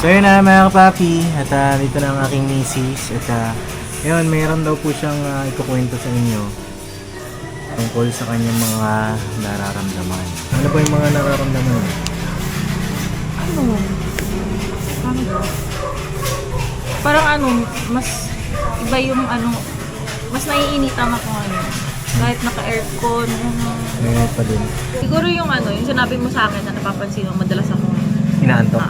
So yun na mga kapapi, at dito na ang aking misis. At yun, mayroon daw po siyang ikukwento sa inyo tungkol sa kanyang mga nararamdaman. Ano ba yung mga nararamdaman mo? Ano? Ano ba? Parang ano, mas iba yung ano, mas naiinitan ako ngayon. Kahit naka-aircon, Ngayon pa din. siguro yung ano, yung sinabi mo sa akin na napapansin mo, madalas akong Inaantok?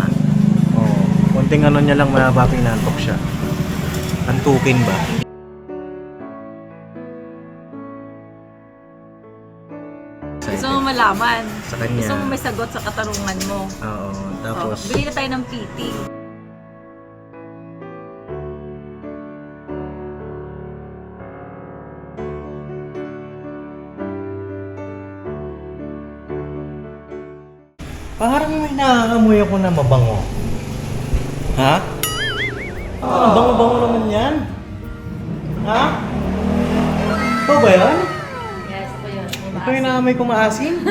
Oo. Konting ano niya lang mga kapapi, inaantok siya. Antukin ba? gusto mo malaman. Sa kanya. Gusto mo may sagot sa katarungan mo. Oo. Tapos, Bili na tayo ng PT. parang may naaamoy ako na mabango. Ha? Ang bango-bango naman yan. Ha? Ito ba yan? Yes, ito yun. Ito yung naamoy ko maasim?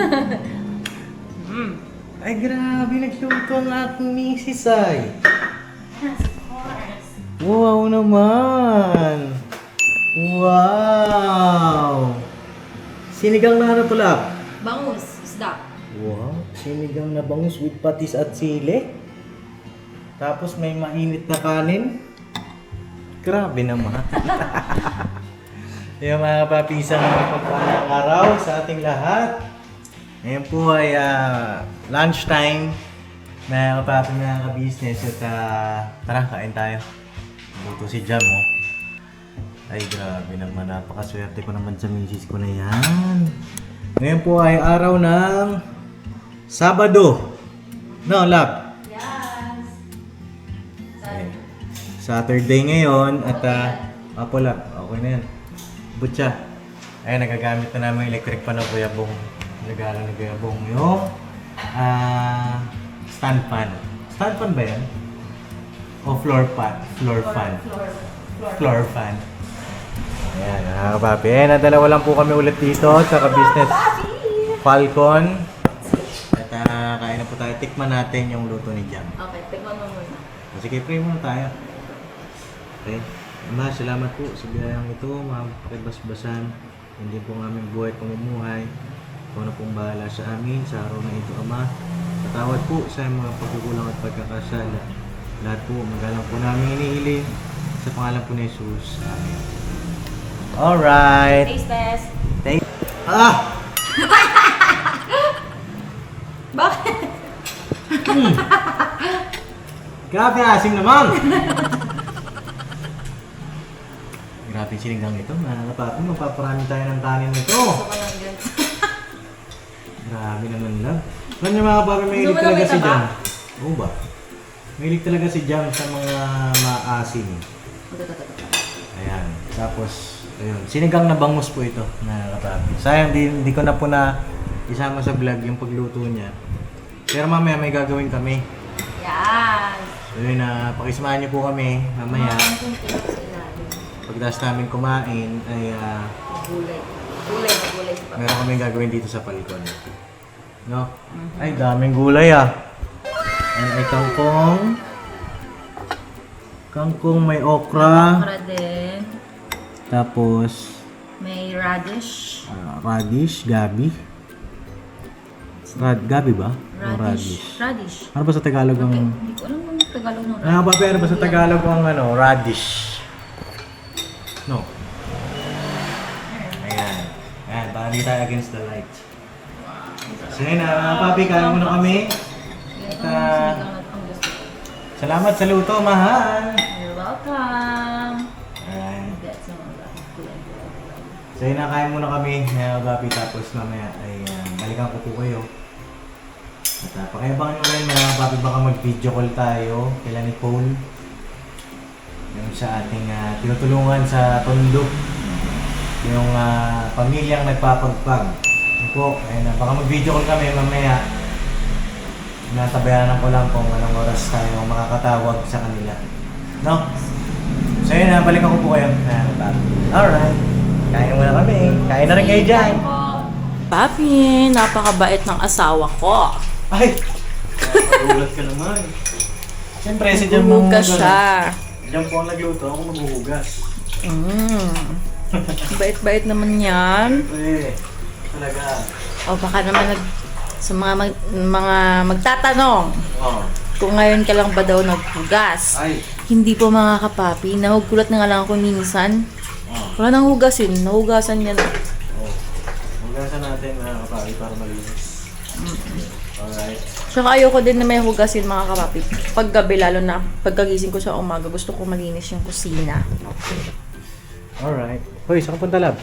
Ay grabe, nagluto ang aking misis ay. Yes, of course. Wow naman! Wow! Sinigang na ano tulak? Bangus, isda. Wow, sinigang na bangus with patis at sili. Tapos may mainit na kanin. Grabe naman. Yung mga kapapi, isang pagpalang araw sa ating lahat. Ngayon po ay lunchtime. Mga kapapi, mga ka-business. At tara, kain tayo. Luto si Jam, oh. Ay, grabe naman. Napakaswerte ko naman sa misis ko na yan. Ngayon po ay araw ng Sabado. No, Lap? Yes. Okay. Saturday ngayon at Lap. Okay na yan. Butya. Ay, nagagamit na namin electric pan ng Kuya Bong. Nagala ni Kuya Bong yung stand fan. Stand fan ba yan? O floor fan? Floor fan. Floor fan. Ayan, nakakapapi. Ayan, dalawa lang po kami ulit dito sa ka-business Falcon. At kain na po tayo. Tikman natin yung luto ni Jam. Okay, tikman mo muna. Sige, pray muna tayo. Okay. Ama, salamat po sa biyayang ito. Pakibasbasan. Hindi po ang aming buhay pamumuhay. Ikaw na pong bahala sa amin sa araw na ito, Ama. Patawad po sa mga pagkukulang at pagkakasala. Lahat po, magalang po namin hinihiling sa pangalan po ni Jesus. Amen. Alright. Taste test. Ah! Bakit? Grabe, asim naman! Grabe sinigang ito. Mga kapapi, magpaparami tayo ng kanin nito. Gusto ko lang ganito. Grabe naman lang. Ano yung mga kapapi, may Gusto hilig mo talaga ng si taba? Jam. Oo ba? May hilig talaga si Jam sa mga maasim. Ayan. Tapos, ayun. Sinigang na bangus po ito, mga kapapi. Sayang, di ko na po na isama sa vlog yung pagluto niya. Pero mamaya may gagawin kami. Yes. So yun, pakisamahan niyo po kami mamaya. Ang kunti sa ilalim. Pagdaas namin kumain ay Gulay. Gulay na gulay sa pagkain. meron kaming gagawin dito sa Falcon. No? Ay, daming gulay ah. And ay kangkong. Kangkong may okra. Okra din. Tapos May radish. radish, gabi. Gabi ba? O Radish. Radish. Ano ba sa Tagalog ang... Hindi ko alam kung Tagalog ng radish. Ano ba sa Tagalog ang radish? No. Ayan. Ayan, baka hindi tayo against the light. So yun na, papi, kain muna kami. Yan At, ang sinigang na ang gusto ko. Salamat sa luto, mahal! You're welcome. Ayan. Get some of that. So yun na, kain muna kami, papi, tapos mamaya ay balikan ko po kayo. At pakiabangan nyo rin papi, baka mag-video call tayo kila ni Paul. Yung sa ating tinutulungan sa Tondo. Yung pamilyang nagpapagpag. Yun po, ayun, baka mag-video call kami mamaya. Natabayanan ko lang kung anong oras tayo makakatawag sa kanila. No? So yun, balikan ko po kayo. Alright. Kain muna kami. Kain na rin kayo dyan. Papi, napakabait ng asawa ko. Ay! Nagulat ka naman. Siyempre, si Jam ang Hugas siya. Jam po ang nagluto, ako maghuhugas. Bait-bait naman yan. Siyempre, talaga. O baka naman sa mga magtatanong Oh. kung ngayon ka lang ba daw naghugas. Ay. Hindi po mga kapapi. Nahugulat na nga lang ako minsan. Oh. Wala nang hugasin. Nahugasan niya na. Oh. Hugasan natin mga kapatid para malinis. Alright. Tsaka ayoko din na may hugasin mga kapapi. Pag gabi, lalo na pagkagising ko sa umaga, gusto ko malinis yung kusina. Alright. Hoy, saan ka punta, lab?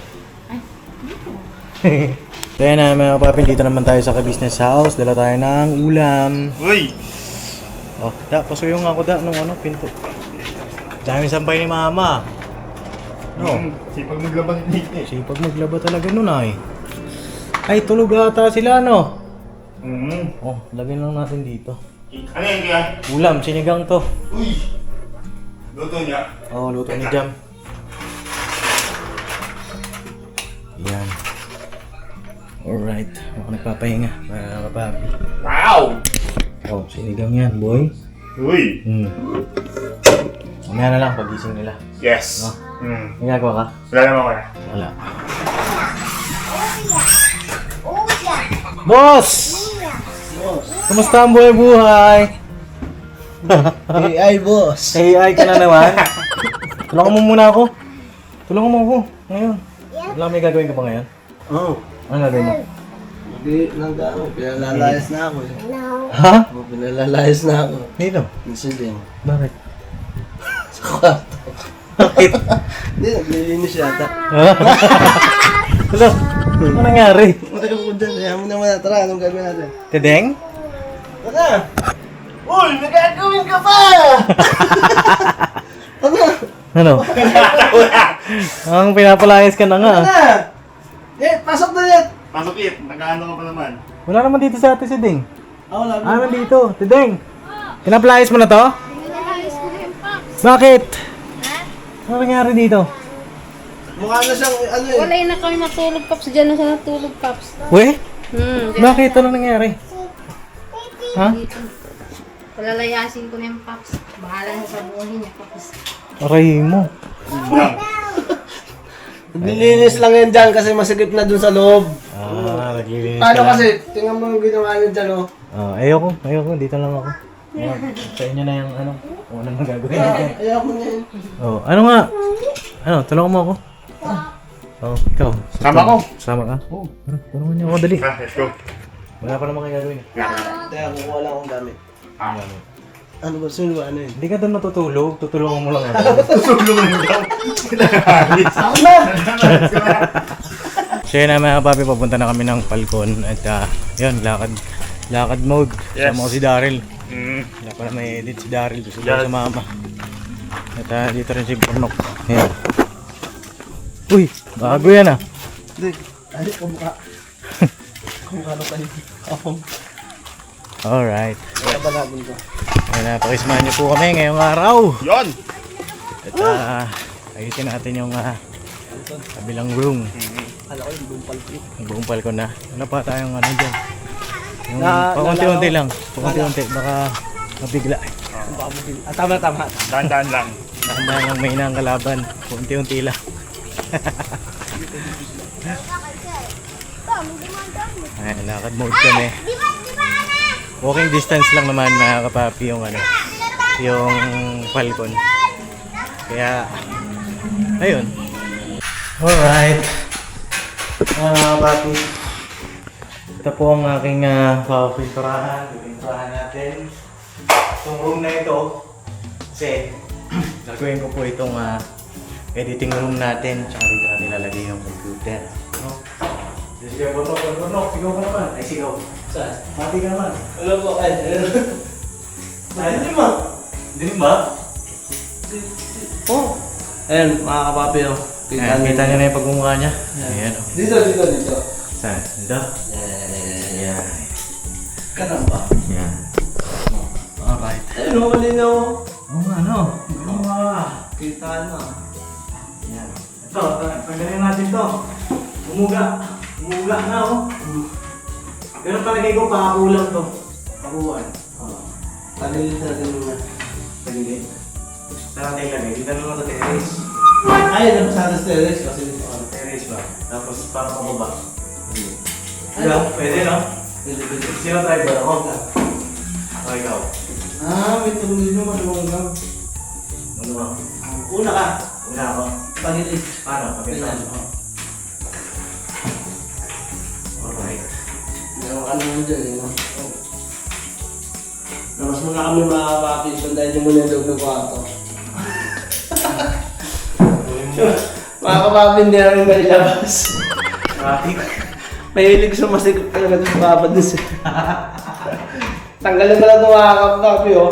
Kaya na mga kapatid, dito naman tayo sa ka-business house. Dala tayo ng ulam. Uy! Oh, pasuyong ako nung pinto. Dami sampay ni mama. No. Sipag maglabas dito eh. Sipag maglaba talaga nun ay. Tulog ata sila no. Oh, lagyan lang natin dito. Ano yan kaya? Ulam, sinigang to. Uy! Luto niya. Oh, luto ni Jam. Yan. Alright. Ako nagpapahinga. Mga kapapi. Wow! Oh, sinigang yan, boy. Uy! Mamaya na lang pagising nila. Yes! Oh. May ginagawa ka? Wala naman ko na. Wala. Boss! Kumusta ang buhay-buhay? AI boss. AI ka na naman? Tulungan mo muna ako. Tulungan mo ako. Ngayon. Wala may gagawin ka ba ngayon? Oh. Ano gagawin mo? Hindi nang gaano. Pinalalayas na ako eh. Ha? Oh, pinalalayas na ako. Dito? Minsan din. Bakit? Sa kwarto. Bakit? Hindi, naglilinis yata. Ano? Ano nangyari? Matagal ko dyan. Kaya mo naman na. Tara, anong gagawin natin? Tedeng? Tara! Uy, may gagawin ka pa! Tara! Ano? Ang pinapalayas ka na nga. Tara! Pasok na yan! Pasok it! Nag-ano ka pa naman? Wala naman dito sa ate si Ding. Ako lang. Nandito. Tedeng! Pinapalayas mo na to? Bakit? Ano nangyari dito? Mukha na siyang ano eh. Wala na kami matulog, Paps. Diyan na siya natulog, Paps. We? Bakit? Ano nangyari? Ha? Palalayasin ko na yung Paps. Bahala na sa buhay niya, Paps. Aray mo. Naglilinis lang yan dyan kasi masigip na dun sa loob. Naglilinis Paano ka lang. kasi? Tingnan mo yung ginawa niya dyan oh. Ayoko. Dito lang ako. Sa inyo na yung ano. Kung ano nang gagawin natin. Ayoko na yun. Oh, ano nga? Ano, tulungan mo ako. Oh, ikaw. Sama ko. Sama ka? Oo. Tulungan niyo ako, dali. Ha, let's go. Wala pa naman kayo gagawin. Kaya kukuha lang akong gamit. Ah. Ano ba? Sino ba? Ano yun? Hindi ka doon matutulog. Tutulungan mo lang ako. Tulong mo daw. Ako na! So yun na mga papi, papunta na kami ng Falcon. At yun, lakad mode. Yes. Sama ko si Daryl. Wala pa na may edit si Daryl. Gusto daw Yes. sa mama. At dito rin si Purnok. Ayan. Uy, bago yan ah. Hindi. Ay, kumukha. Kumukha na tayo. Ako. Alright. Kaya ba natin ko? Ayan, pakisamahan niyo po kami ngayong araw. Yon! At ayusin natin yung kabilang room. Kala ko yung bumpal ko. Ang buong palkon na. Wala pa tayong ano dyan. Yung Na- pakunti-unti lang. Pakunti-unti. Baka mabigla. Tama. Dahan-dahan lang. Tanda lang may inang kalaban. Pakunti-unti lang. Ayan, lakad mode kami. Walking distance lang naman mga kapapi yung ano. Yung Falcon. Kaya, ayun. Alright. Papi. Ito po ang aking papinturahan. Pinturahan natin. Itong room na ito. Kasi, gagawin ko po itong editing room natin. Tsaka dito natin lalagay yung computer. No? Sige, Bonok. Sigaw ka naman. Ay, sigaw. Saan? Mati ka naman. Wala po. Ay, hindi mo. Hindi ba? Oh. Ayan, mga kapapi oh. Ayan, kita nyo na yung pagmumukha niya. Ayan. Oh. Dito. Saan? Dito? Ayan. Kanan ba? Ayan. Alright. Ayun, malinaw. Oo nga, no? Kita na. Ayan. Ito, pagdating natin to. Umuga na, oh. Pero palagay ko, pakakulang to. Pakuhan. Palilis natin muna. Hindi. Saan natin ilagay? Dito naman sa terrace. Ay, dapat sa atas terrace kasi dito ano. Terrace ba? Tapos parang pababa. Ay, Diba? Pwede, no? Pwede, pwede. Sino driver? Ako. O ikaw. May tumuloy nyo maluwang. Ano ba? Una ka. Una ako. Panilis. Paano? Kapit Ganyan. lang. Alright. Meron ka naman dyan, eh, no? Labas mo na kami mga kapis, dahil mo na loob ng kwarto. Mga kapapin, hindi namin mailabas. Traffic. Mahilig sumasikot talaga sa papadis. Tanggalin mo lang itong mga kapapi, oh.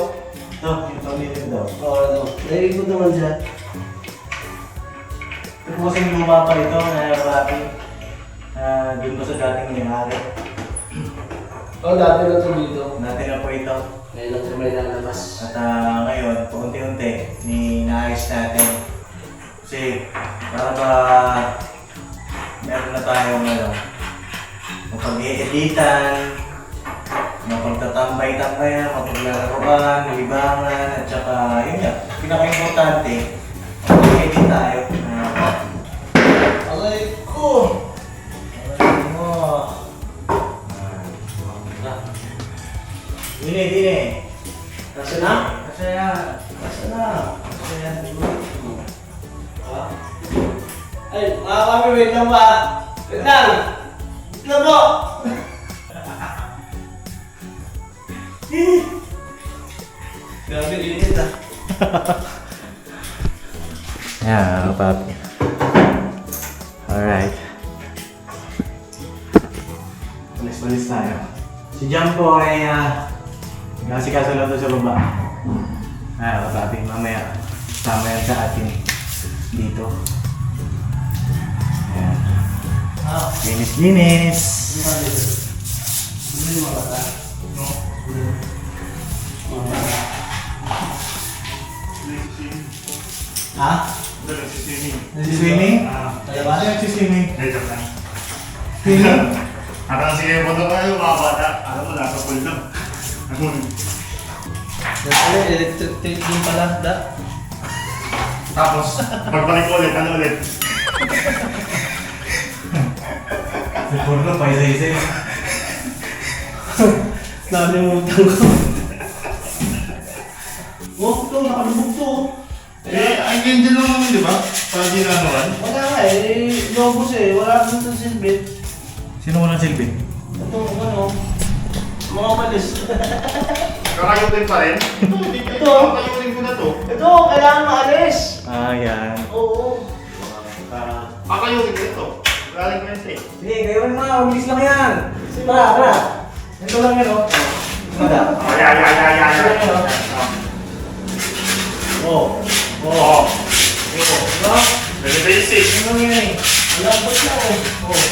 Ito, yung pamilya daw. Oo, ano. Nahilig ko naman siya. Ito po kasing luma pa ito, Rafi. Doon po sa dating may-ari. Oo, dati na ito dito. Natin na po ito. Ngayon lang siya may lalabas. At ngayon, paunti-unti, inaayos natin. Kasi para ba meron na tayong mapag-i-editan, mapagtatambay-tambayan, mapaglalaroan, libangan, at saka yun nga, pinaka-importante, mag-edit tayo. Alay ko! Alay mo. Dine. Nasa na? Kasaya. Nasa na? Kasaya. Ha? Ay, mga kami, wait lang ba? Wait lang! Wait lang po! Grabe, init ah. Yeah, papi. Alright. Balis-balis tayo. Si Jam po ay nagkasikaso lang doon sa baba. Papi, mamaya sama yan sa atin dito. Ayan. Linis-linis. Hindi mo mata. Ha? Dala si swimming. Nagsiswimming? Kaya Ano ba? yung nagsiswimming? Joke lang. Swimming? Parang sige mo ito kayo, mga bata. Alam mo, nasa pool lang. Dati, electric tape din pala, da. Tapos, pagbalik ko ulit, ano ulit? Siguro na, paisa-isa. Nalimutan ko. Oh, ito, nakalubog to. Ang ganyan lang naman, di ba? Para ginagawan. Wala nga eh, lobos eh, wala dun sa silbit. Sino mo ng silbi? Ito, ano, mga balis. Kakayutin pa rin. Ito. Kakayutin ko na to. Ito, kailangan maalis. Yan. Oo. Kakayutin ko ito. Galing ko yun eh. Sige, gayon mo na. Umilis lang yan. Tara. Ito lang yan, oh. Mada. Oh, yan. Oh. Oo. Diba? Very basic. Ano lang yan eh? Malambot na eh. Oh.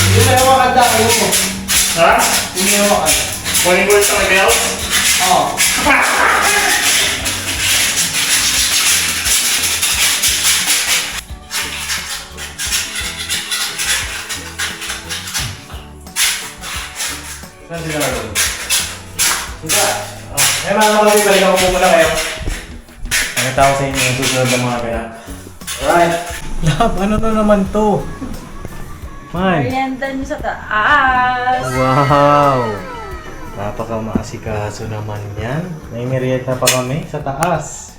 Hindi may hawakan da, kayo mo. Ha? Hindi may hawakan. Kunin ko ito ng belt. Oo. Saan sila naroon? Diba? Mga kapatid, balikan ko po muna kayo. Nakita ko sa inyo yung susunod ng mga ganap. Alright. Love, ano to naman to? May. Merienda niyo sa taas. Wow! Napaka-maasikaso naman yan. May merienda pa kami sa taas.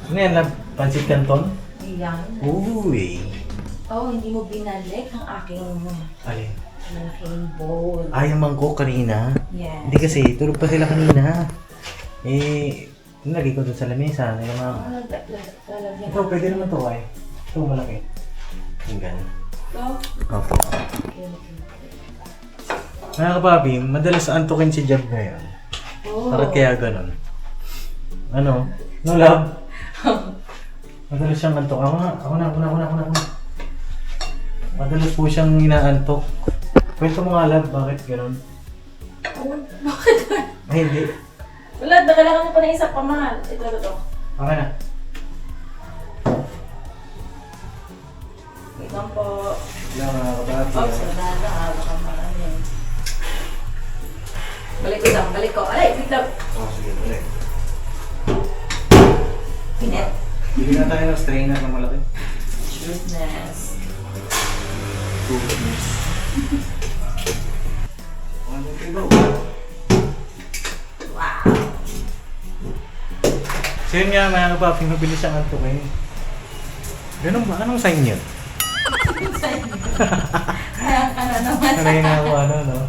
Ano yan, love? Pansit Canton? Yan. Uy! Oh, hindi mo binalik ang aking Alin? malaking bowl. Ay, yung mangkok kanina. Yes. Hindi kasi, tulog pa sila kanina. Nilagay ko doon sa lamesa. Lalagyan Ito, pwede naman to ay. Ito, malaki. Yung gano'n. ito. Opo. Mga kapapi, madalas antukin si Jab ngayon. Oh. Bakit kaya ganun? Ano? No, love? Madalas siyang antok. Ako na. Madalas po siyang inaantok. Kwento mo nga, love, bakit ganun? Oh, bakit? Ay, hindi. Wala, kailangan mo pa na isa pa, mahal. Ito. Okay na. Wait lang po. Wala mga kapapi. Oh, sarada. Baka marami. Balik Balik ko lang, balik ko. Alay, wait lang. Oh, sige, ulit. Pinet. Bili na tayo ng strainer na malaki. Goodness. Wow. So yun nga mga kapapi, mabilis siyang antukin. Ganun ba? Anong sign yun? Kaya ka na naman. Sanay na ako no?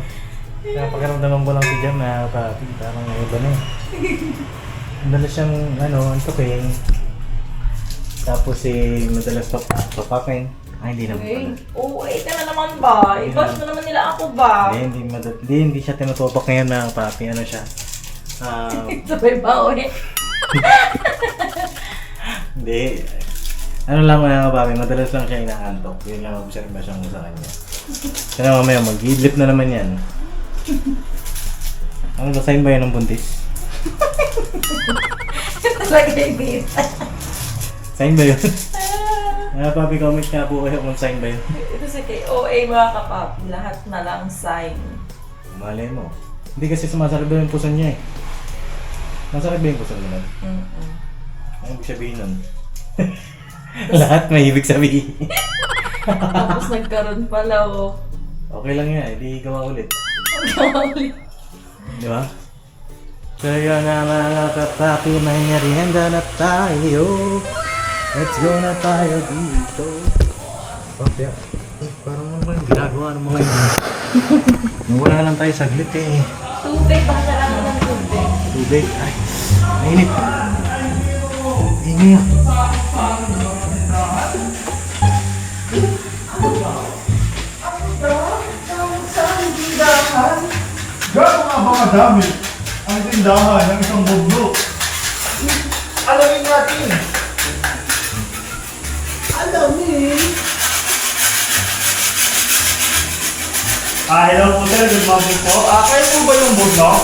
Napakaramdaman ko lang si Jam mga kapapi. Parang iba na eh. Madalas siyang antukin. Tapos madalas papakin. Ay, hindi naman pala. Oo, ka na naman ba? I-bash mo naman nila ako ba? Hindi siya tinutupak ngayon mga kapapi. Ano siya? Sabay ba ulit? Hindi. Ano lang mga kapapi, madalas lang siya inaantok. Yun lang observation ko sa kanya. Kaya mamaya mag-idlip na naman yan. Ano ba, sign ba yun ng buntis? Talaga yung bita. Sign ba yun? Mga papi, comment nga po kayo kung sign ba yun. Ito sa KOA mga kapapi, lahat na lang sign. Malay mo. Hindi kasi sumasakit daw yung puso niya eh. Masakit ba yung puso niya? Ano ibig sabihin nun? Lahat may ibig sabihin. Tapos nagkaroon pala Okay lang yan, hindi gawa ulit. ulit. Di ba? Kaya na mga kapapi, may merienda na tayo. Let's go na tayo dito. Papi, parang naman ginagawa ng mga yun. Nawala lang tayo saglit eh. Tubig, baka lang ng tubig. Tubig, ay, mainit. Ingat. Gano'n nga ba kadami ang tindahan ng isang bundok? Alamin natin. Alamin. Hello po sir, good morning po. Kayo po ba yung bundok?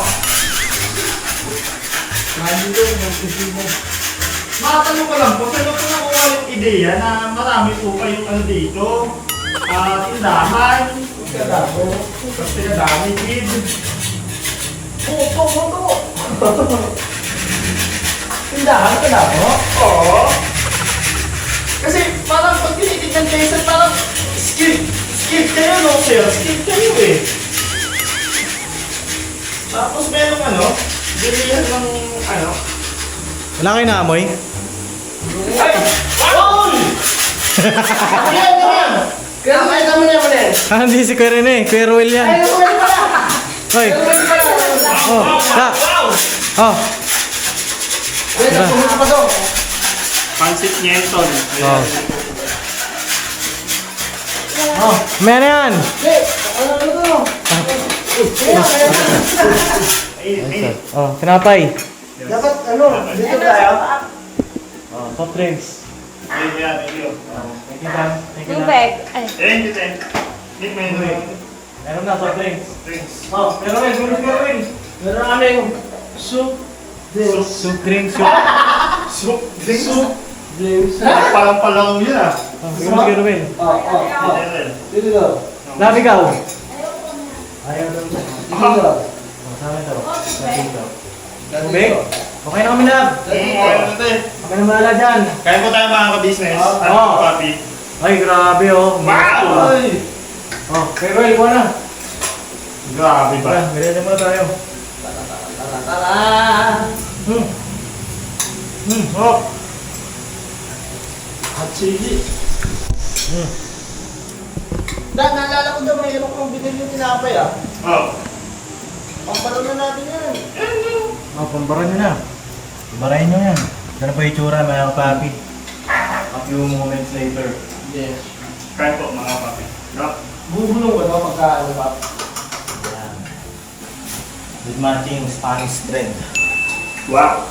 Nandito yung kusina. Makatanong ko lang po, sir, kung nakuha yung ideya na marami po kayong dito. Tindahan. Kasi kadami, kid. Tindahan ka na po? Oo. Kasi parang pag tinitignan kayo sir, parang skip kayo no sir, skip kayo eh. Tapos merong bilihan ng Wala kayo naamoy? ay! Wow! Yan! Kaya kahit naman yan muli. Hindi si Kuya Rene, Kuya Ruel yan. Ay, naman pala! Hoy! Oh, sa! Oh! Wait, pumunta pa doon. Pansit Nielton. Oh. Oh, meron yan! Oh, tinapay. Dapat dito tayo. Oh, soft drinks. Thank you. Thank you, Dan. Thank you, Dan. Tubig. Ay. Thank you, thank you. Need me Meron na, soft drinks. drinks. Oh, meron rin, meron. Meron kaming soup. Soup drinks, soup. Soup. Drinks. Drinks. Parang palang yun ah. Oh, Kuya Ruel. Dito daw. Labigaw. Ayaw daw. Dito daw. Oh, sa amin daw. Labigaw. Tubig? Okay na kami, Lab. Okay na mahala dyan. Kaya po tayo mga ka-business. Oo. Papi? Ay, grabe oh. Wow! Oh, pero ikaw na. Grabe ba? Tara, merienda muna tayo. Tara! Oh. At chili. Naalala ko daw mayroon kong binili yung tinapay ah. Oh. Pampalaw na natin yan. Oh, pambara nyo na. Pambarahin nyo yan. Ganun pa yung tsura, mga kapapi. A few moments later. Yes. Kaya po mga papi. No? Bubulong ko daw pagka pa. Yan. With matching Spanish thread. Wow.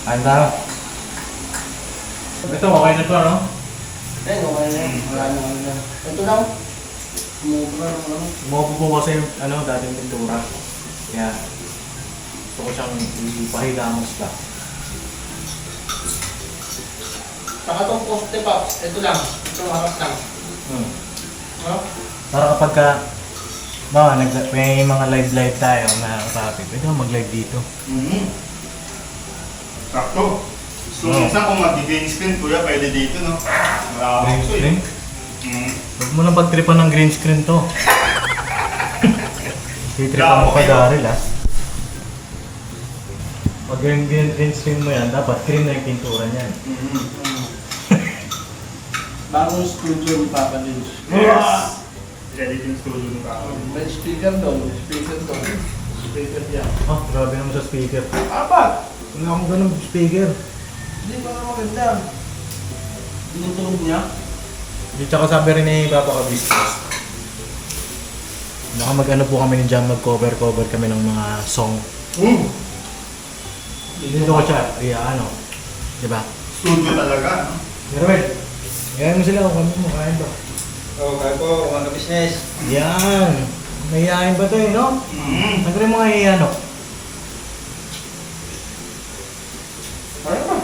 Kain tayo. Ito, okay na to, no? Ayun, okay na yun. Wala na ano na. Ito daw. Sumubra na naman. Umupo po kasi yung dating pintura. Kaya gusto ko siyang ipahilamos ka. Saka itong poste pa. Ito lang. Ito harap lang. Hmm. No? Para kapag ka may mga live tayo mga kapapi. Pwede mo mag-live dito. Sakto. So, minsan kung mag-green screen, kuya, pwede dito, no? Green screen? Mm. Huwag mo lang pagtripan ng green screen to. Titripan mo pa Daryl ah. Pag green screen mo yan, dapat cream na yung pintura niyan. Bagong studio ni Papa Lynch. Yes! Ready din studio ng tao. May speaker doon. Speaker diyan. Oh, grabe naman sa speaker. Apat! Wala akong ganun speaker. Hindi pa naman maganda. Tinutulog niya. Di tsaka sabi rin ni Papa Kabisnes. Baka mag-ano po kami ni Jam, mag-cover kami ng mga song. Dito ko siya, ano, diba? Studio talaga, no? Meron, yan mo sila kung kami mo, kain ba? Oo, kaya po, mga business. Yan! Mahihain ba ito eh, no? Ano rin mga hihano? Kaya pa.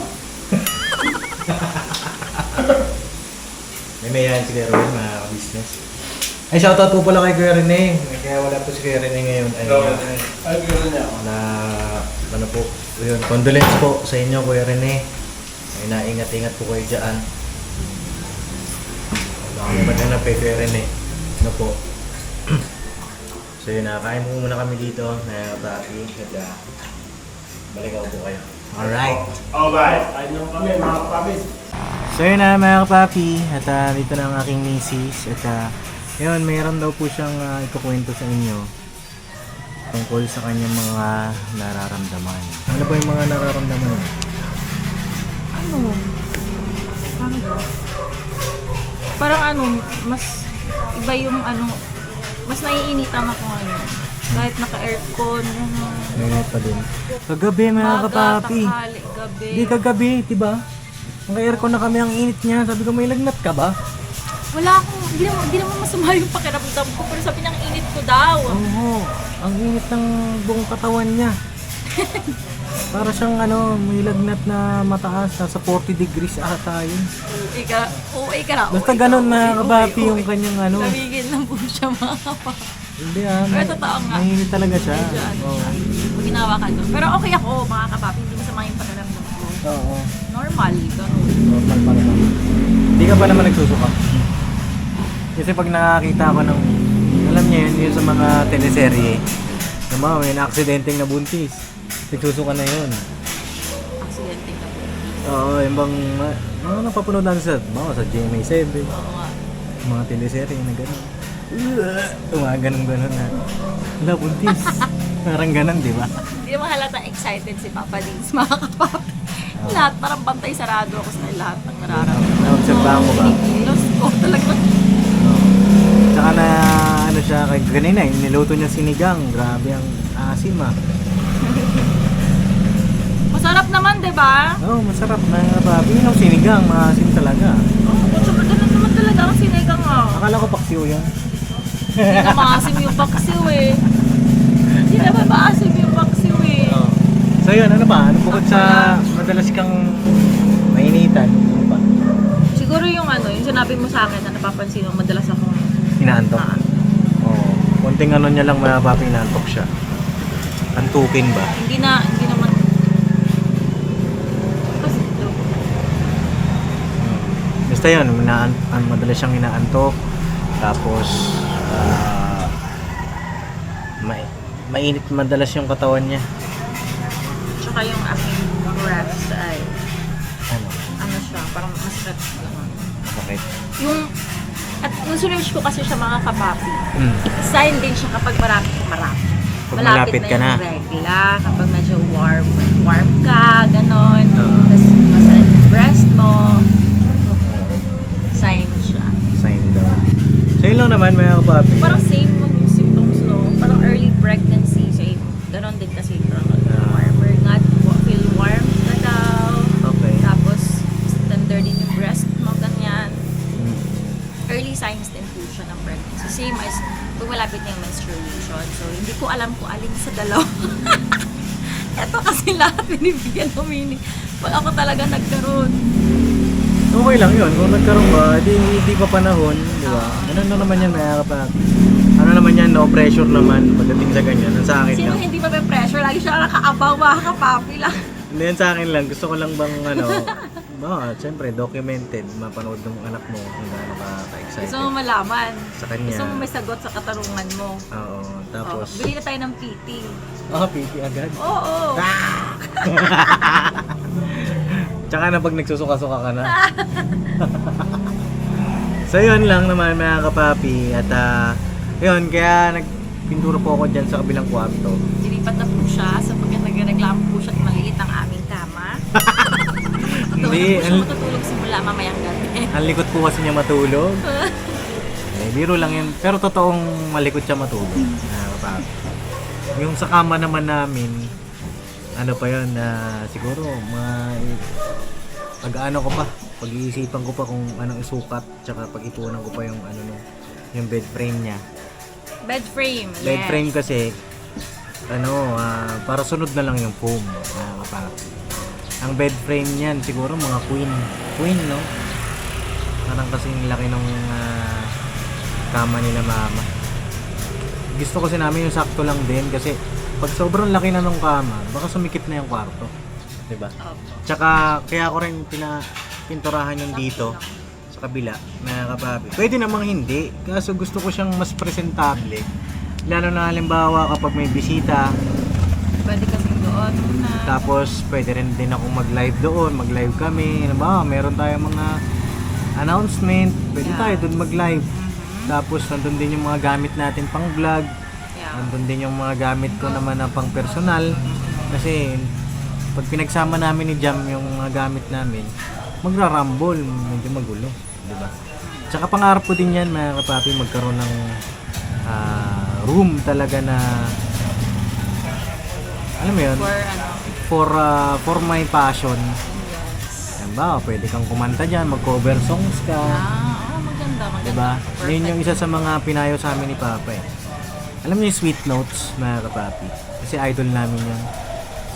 May mahihain si Kuya Ruel, mga business. Ay, shoutout po pala kay Kuya Rene. Kaya wala po si Kuya Rene ngayon. Ay, gano'n niya ako. Na, ano po, yun, condolence po sa inyo, Kuya Rene. Ay, naingat-ingat po kayo dyan. Wala kami maghanap kay Kuya Rene. Ano po? So yun, nakain po muna kami dito na papi. At balik ako po kayo. Alright. Alright. Ay, nung kami, mga kapatid. So yun na mga kapapi. At dito na ang aking misis. At yun, mayroon daw po siyang ikukwento sa inyo tungkol sa kanyang mga nararamdaman. Ano ba yung mga nararamdaman niya? Ano? Parang ano, mas iba yung ano, mas naiinitan ako ngayon. Kahit naka-aircon, ano. Mayroon pa din. Kagabi mga kapapi. tanghali, gabi. Hindi kagabi, diba? Naka-aircon na kami, ang init niya. Sabi ko, may lagnat ka ba? Wala akong, hindi naman masama yung pakiramdam ko, pero sabi niya ang init ko daw. Oo, ang init ng buong katawan niya. Para siyang ano, may lagnat na mataas, nasa 40 degrees ata yun. Uwi ka na. Basta ganun na kabapi yung kanyang ano. Lamigin lang po siya mga kapapi. Hindi Pero totoo nga. mainit talaga siya. Medyo ano Oo. siya. Pag ginawakan ko. Pero okay ako mga kapapi, hindi masama yung pakiramdam ko. Oo. Normal, ganun. Normal pa naman. Hindi ka pa naman nagsusuka. Kasi pag nakakita ko ng, alam niya yun, yun sa mga teleserye, na mga may na-aksidenteng nabuntis. Nagsusuka na yun. Accidenting na po. Oo, yung bang, mga napapanood natin sa, sa GMA7, Oo nga. mga teleserye na gano'n. Mga ganun-ganun na. Wala, buntis. Parang ganun, di ba? Hindi naman halatang excited si Papa Dins, mga kapapi. Lahat, parang bantay sarado ako sa lahat ng nararamdaman. Na-obserbahan mo ba? Lost ko talaga. Tsaka na, ano siya, kay ganina, niluto niya sinigang. Grabe ang asim ah. Masarap naman, di ba? Oo, masarap na babi. Yun ang sinigang, maasim talaga. Oo, tsaka ganun naman talaga ang sinigang ah. Akala ko paksiw yun. Hindi na maasim yung paksiw eh. Hindi naman maasim yung paksiw eh. So yun, ano ba? Ano bukod sa madalas kang mainitan? Ano ba? Siguro yung ano, yung sinabi mo sa akin na napapansin mo, madalas akong Inaantok? Oo. Konting ano niya lang mapapi, inaantok siya. Antukin ba? hindi naman. Kasi ito. Basta yun, madalas siyang inaantok. Tapos, mainit madalas yung katawan niya. Tsaka yung aking breath ay, Ano? ano siya, parang masarap gano'n. Bakit? At nung sinerge ko kasi siya mga kapapi, Mm. sign din siya kapag marami. Pag malapit ka na. yung regla, kapag medyo warm ka, gano'n. Oo. Tapos masarap yung breast mo. Sign siya. Sign daw. So yun lang naman mga kapapi. Parang same mo yung symptoms, no? Parang early pregnancy, same. Ganon din kasi parang warmer nga, feel warm ka daw. Okay. Tapos, tender din yung breast mo, ganyan. Mm. Early signs din po siya ng pregnancy. Same as kung malapit na yung menstruation. So, hindi ko alam kung alin sa dalawa. Ito kasi lahat binibigyan ng meaning. Pag ako talaga nagkaroon. Okay lang yun. Kung nagkaroon ba, hindi pa panahon, di ba? Ganun lang naman yan mga kapapi. ano naman yan, no pressure naman pagdating sa ganyan. Ang sa akin Sino lang. hindi mape-pressure? Lagi siya nakaabaw, mga kapapi lang. Hindi yan sa akin lang. Gusto ko lang bang siyempre documented, mapanood ng anak mo kung gaano ka-excited Gusto mo malaman. sa kanya. Gusto mo may sagot sa katarungan mo. Oo, tapos... Bili na tayo ng PT. PT agad. Oo. Tsaka na pag nagsusuka-suka ka na. So yun lang naman mga kapapi. At yun, kaya nagpintura po ako dyan sa kabilang kwarto. Dilipat na po siya sapagkat nagreklamo po siya at maliit ang aming kama. Hindi, Doon po siya matutulog simula mamayang gabi. ang likot po kasi niya matulog. Biro lang yun. Pero totoong malikot siya matulog. Mga kapapi. Yung sa kama naman namin, ano pa yun, siguro pag-ano ko pa, pag-iisipan ko pa kung anong isukat, tsaka pag-ipunan ko pa yung yung bed frame niya. Bed frame, yes. Bed frame kasi, para sunod na lang yung foam. Ang bed frame niyan, siguro mga queen, no? Parang kasing laki ng kama nila mama. Gusto kasi namin yung sakto lang din kasi pag sobrang laki na ng kama, baka sumikip na yung kwarto. Diba? Tsaka kaya ko rin pinturahan yung dito sa kabila, mga kapapi. Pwede namang hindi, kaso gusto ko siyang mas presentable. Lalo na halimbawa kapag may bisita, Pwede kasing doon na. tapos pwede rin din ako mag-live doon, mag-live kami. Halimbawa, meron tayong mga announcement, pwede tayo doon mag-live. Tapos nandun din yung mga gamit natin pang vlog. Yeah. Nandun din yung mga gamit ko naman na pang personal. Kasi pag pinagsama namin ni Jam yung mga gamit namin, magra-rumble, medyo magulo, di ba? Tsaka pangarap ko din yan mga kapapi, magkaroon ng room talaga na alam mo yun, for my passion. Yan ba, pwede kang kumanta dyan, mag-cover songs ka. Maganda. Diba? Perfect. Yun yung isa sa mga pinayo sa amin ni Papa eh. Alam niyo yung Sweet Notes, mga kapapi? Kasi idol namin yung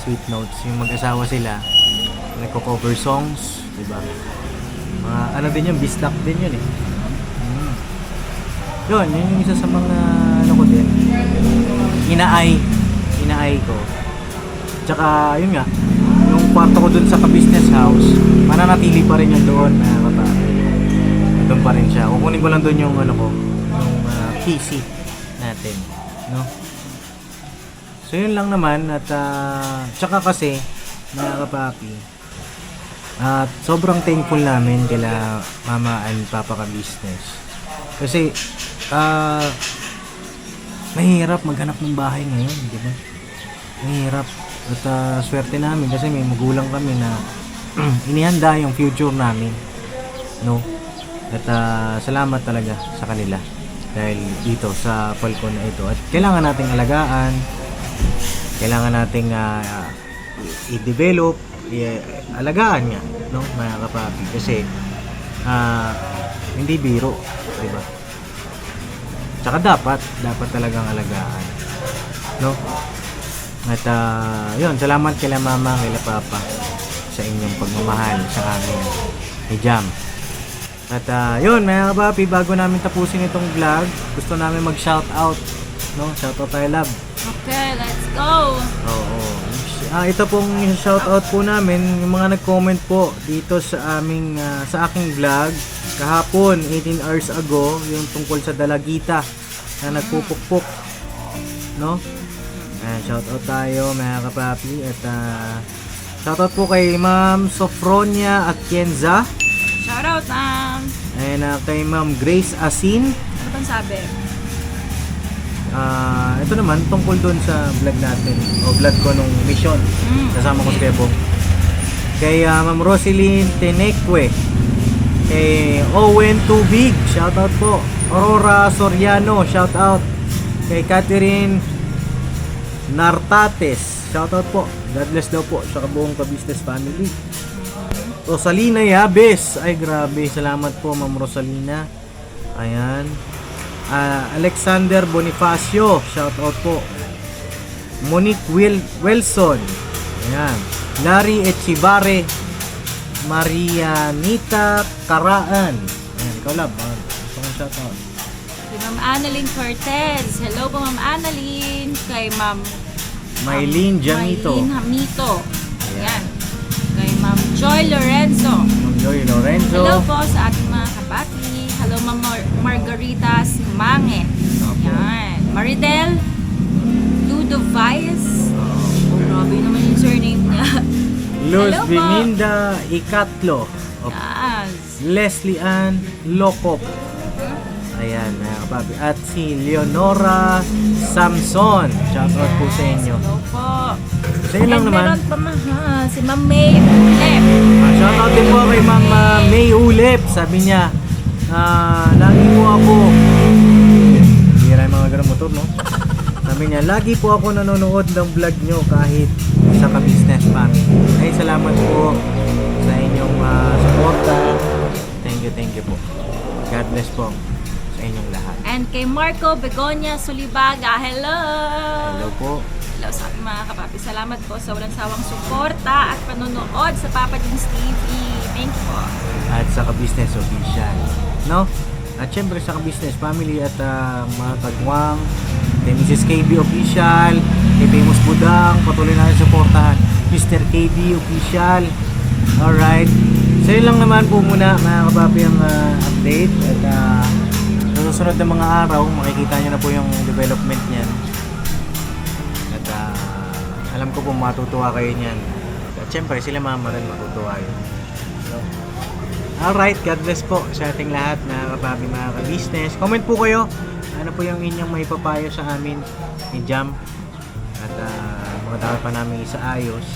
Sweet Notes. Yung mag-asawa sila, nagko-cover songs, diba? Mga, ano din yun, bistak din yun eh. Yun yung isa sa mga, ko din. Inaay ko. Tsaka, yun nga, yung kwarto ko dun sa ka-business house, mananatili pa rin yun doon, mga kapapi. Doon pa rin siya. Kukunin ko lang doon yung yung PC natin, no? So yun lang naman at tsaka kasi mga kapapi, at sobrang thankful namin kila Mama and Papa Ka Business. Kasi mahirap maghanap ng bahay ngayon, di ba? Mahirap. At swerte namin kasi may magulang kami na inihanda yung future namin, no? At salamat talaga sa kanila dahil dito sa Falcon na ito. At kailangan nating alagaan, kailangan nating i-develop, alagaan nga, no, mga kapapi. Kasi hindi biro, di ba? Tsaka dapat talagang alagaan, no? At yun, salamat kila Mama, kila Papa sa inyong pagmamahal sa amin ni Jam. At yun mga kapapi, bago namin tapusin itong vlog, gusto namin mag-shoutout, no? Shoutout tayo, love. Okay, let's go! Oo. Ito pong shoutout po namin, yung mga nag-comment po dito sa aming, sa aking vlog kahapon, 18 hours ago, yung tungkol sa dalagita na nagpupukpok, no? Shoutout tayo mga kapapi. At shoutout po kay Ma'am Sofronia Atienza. Shoutout, ma'am! And kay Ma'am Grace Asin. Ano bang sabi? Ito naman tungkol doon sa vlog natin o vlog ko nung mission. Kasama ko si Kebo. Kay Ma'am Roselyn Tenekwe. Kay Owen Tubig, shoutout po. Aurora Soriano, shoutout. Kay Catherine Nartates, shoutout po. God bless daw po sa kabuong Ka-Business family. Rosalina Yabes, ay grabe, salamat po Ma'am Rosalina. Ayan. Alexander Bonifacio, shoutout po. Monique Wilson, ayan. Larry Echivare, Marianita Karaan. Ayan, ikaw lab, gusto kong shoutout. Si Ma'am Annalyn Cortez. Hello po, Ma'am Annalyn. Kay Ma'am Maylene Jamito. Maylene Hamito. Ayan. Kay Ma'am Joy Lorenzo. Ma'am Joy Lorenzo. Hello po sa ating mga kabati. Hello, Ma'am Margarita Simange. Ayan. Maridel Ludovice. Oh, grabe naman yung surname niya. Luz Hello po. Biminda Ikatlo. Of Yes. Leslie Ann Lokop. Ayan, mga kapapi. At si Leonora Samson. Shoutout po sa inyo. Hello po. Sa inyo lang And naman. meron pa si Ma'am May Ulep. Shoutout din po kay Ma'am May Ulep. Sabi niya, lagi po ako. Bira yung mga ganang motor, no? Sabi niya, lagi po ako nanonood ng vlog nyo kahit sa ka-business family. Ay, salamat po sa inyong suporta. Thank you po. God bless po sa inyong lahat. And kay Marco Begonia Sulibaga. Hello! Hello po. Hello sa ating mga kapapi. Salamat po sa walang sawang suporta at panonood sa Papa Jeans TV. Thank you po. At sa ka-business official. No? At syempre sa ka-business family at mga kagwang, kay Mrs. KB official, kay Famous Budang, patuloy natin suportahan. Mr. KB official. Alright. So yun lang naman po muna mga kapapi ang update. At sa susunod na mga araw, makikita nyo na po yung development niyan. At alam ko po matutuwa kayo niyan. At syempre sila mama rin matutuwa yun. So, alright, God bless po sa ating lahat mga kapapi, mga ka-business. Comment po kayo, ano po yung inyong may papayo sa amin ni Jam. At mga dapat pa namin isaayos.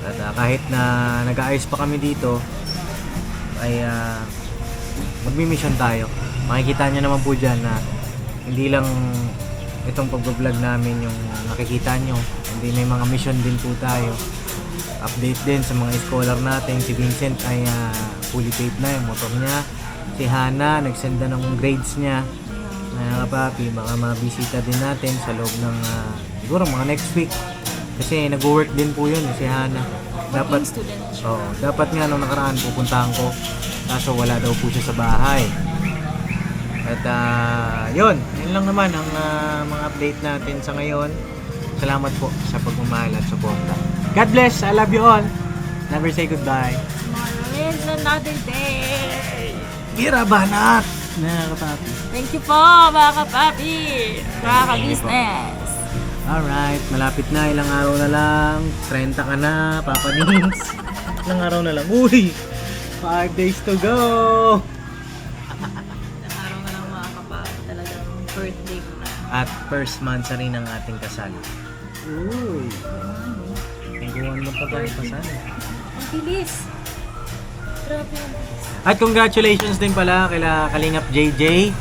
At kahit na nag-aayos pa kami dito, ay magmi-mission tayo. Makikita nyo naman po dyan na hindi lang itong pag-vlog namin yung nakikita nyo. Hindi may mga mission din po tayo. Update din sa mga scholar natin. Si Vincent ay fully paid na yung motor niya. Si Hana, nagsenda ng grades niya. Mga kapapi, baka mabisita din natin sa loob ng siguro mga next week. Kasi nag-work din po yun si Hana. Working student siya. Dapat nga nung nakaraan pupuntahan ko. Kaso wala daw po siya sa bahay. At yun lang naman ang mga update natin sa ngayon. Salamat po sa pagmamahal at suporta. God bless, I love you all. Never say goodbye. Tomorrow is another day. Ira banat! Nakakapapi. Thank you po mga kapapi. Mga ka-business. Alright, malapit na. Ilang araw na lang. 30 ka na, Papa Nins. Ilang araw na lang. Uy! 5 days to go! Araw na lang mga kapapi. Talagang birthday ko na. At first month rin ang ating kasal. Uy! Nagawan mo pa ba yung kasal? Ang bilis. Grabe ang bilis. At congratulations din pala kila Kalingap JJ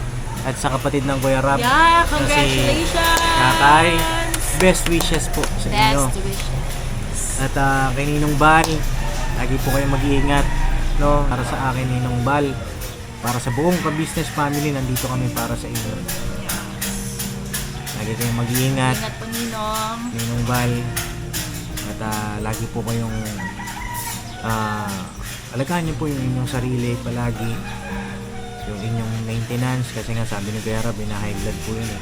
at sa kapatid ng Kuya Rab. Yeah, congratulations! Kakay. Best wishes po sa inyo. Best wishes. At kay Ninong Bal, lagi po kayong mag-iingat. No? Para sa akin, Ninong Bal. Para sa buong ka-business family, nandito kami para sa inyo. Lagi kayong mag-iingat. Ingat po, Ninong. Ninong Bal. At lagi po kayong alagaan niyo po yung inyong sarili palagi. Yung inyong maintenance. Kasi nga sabi ni Kuya Rab, high blood po yun eh.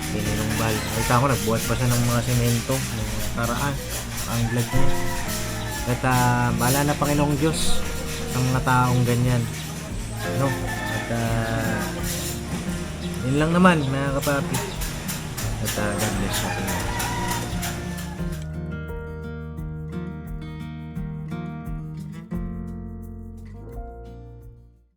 Ninong Bal. Nakita ko, nagbuhat pa siya ng mga semento. Ng karaan. Ang blood niya. At bahala na Panginoong Diyos sa mga taong ganyan. No? At yun lang naman mga kapapi. At God bless sa atin.